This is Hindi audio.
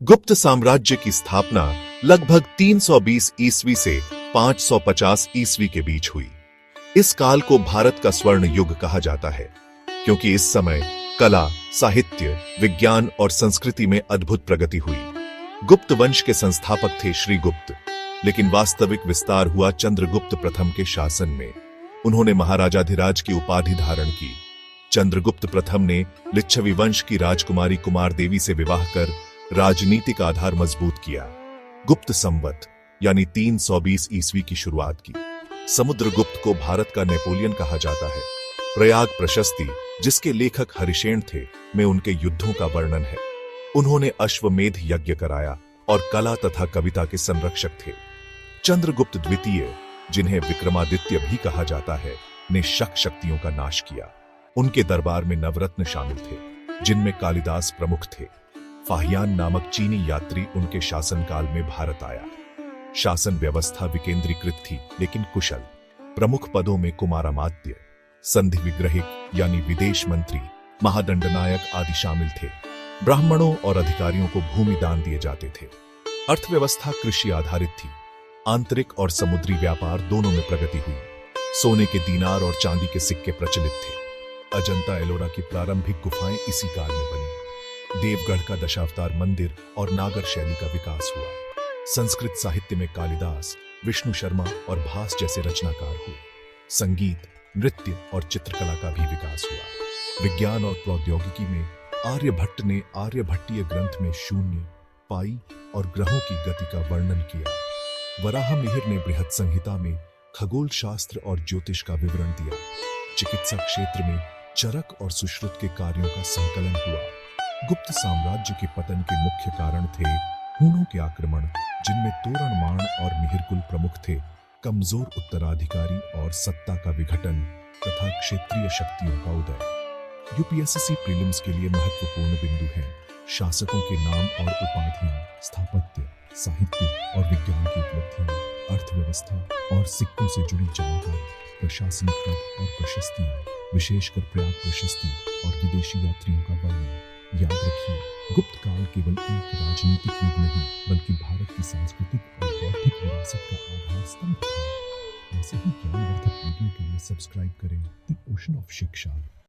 गुप्त साम्राज्य की स्थापना लगभग 320 ईस्वी से 550 ईस्वी के बीच हुई। इस काल को भारत का स्वर्ण युग कहा जाता है, क्योंकि इस समय कला, साहित्य, विज्ञान और संस्कृति में अद्भुत प्रगति हुई। गुप्त वंश के संस्थापक थे श्री गुप्त, लेकिन वास्तविक विस्तार हुआ चंद्रगुप्त प्रथम के शासन में। उन्होंने महाराजाधिराज की उपाधि धारण की। चंद्रगुप्त प्रथम ने लिच्छवी वंश की राजकुमारी कुमार देवी से विवाह कर राजनीतिक आधार मजबूत किया। गुप्त संवत यानी 320 ईस्वी की शुरुआत की। समुद्रगुप्त को भारत का नेपोलियन कहा जाता है। प्रयाग प्रशस्ति, जिसके लेखक हरिशेन थे, में उनके युद्धों का वर्णन है। उन्होंने अश्वमेध यज्ञ कराया और कला तथा कविता के संरक्षक थे। चंद्रगुप्त द्वितीय, जिन्हें विक्रमादित्य भी कहा जाता है, ने शक शक्तियों का नाश किया। उनके दरबार में नवरत्न शामिल थे, जिनमें कालिदास प्रमुख थे। फाहियान नामक चीनी यात्री उनके शासनकाल में भारत आया। शासन व्यवस्था विकेंद्रीकृत थी, लेकिन कुशल। प्रमुख पदों में कुमारामात्य, संधि विग्रहिक यानी विदेश मंत्री, महादंडनायक आदि शामिल थे। ब्राह्मणों और अधिकारियों को भूमि दान दिए जाते थे। अर्थव्यवस्था कृषि आधारित थी। आंतरिक और समुद्री व्यापार दोनों में प्रगति हुई। सोने के दीनार और चांदी के सिक्के प्रचलित थे। अजंता एलोरा की प्रारंभिक गुफाएं इसी काल में बनी। देवगढ़ का दशावतार मंदिर और नागर शैली का विकास हुआ। संस्कृत साहित्य में कालिदास, विष्णु शर्मा और भास जैसे रचनाकार हुए। संगीत, नृत्य और चित्रकला का भी विकास हुआ। विज्ञान और प्रौद्योगिकी में आर्यभट्ट ने आर्यभट्टीय ग्रंथ में शून्य, पाई और ग्रहों की गति का वर्णन किया। वराहमिहिर ने बृहत संहिता में खगोल शास्त्र और ज्योतिष का विवरण दिया। चिकित्सा क्षेत्र में चरक और सुश्रुत के कार्यों का संकलन हुआ। गुप्त साम्राज्य के पतन के मुख्य कारण थे हूणों के आक्रमण, जिनमें तोरणमाण और मिहिरकुल प्रमुख थे, कमजोर उत्तराधिकारी और सत्ता का विघटन तथा क्षेत्रीय शक्तियों का उदय। यूपीएससी प्रीलिम्स के लिए महत्वपूर्ण बिंदु हैं शासकों के नाम और उपाधियां, स्थापत्य, साहित्य और विज्ञान की उपलब्धियां, अर्थव्यवस्था और सिक्कों से जुड़ी जानकारी, प्रशासनिक पद और प्रशस्तियां, विशेषकर प्रयाग प्रशस्ति और विदेशी यात्रियों का वर्णन। याद रखिए, गुप्त काल केवल एक राजनीतिक युग नहीं, बल्कि भारत की सांस्कृतिक और बौद्धिक विरासत का आधार स्तंभ था। ऐसे ही ज्ञानवर्धक वीडियो के लिए सब्सक्राइब करें द ओशन ऑफ शिक्षा।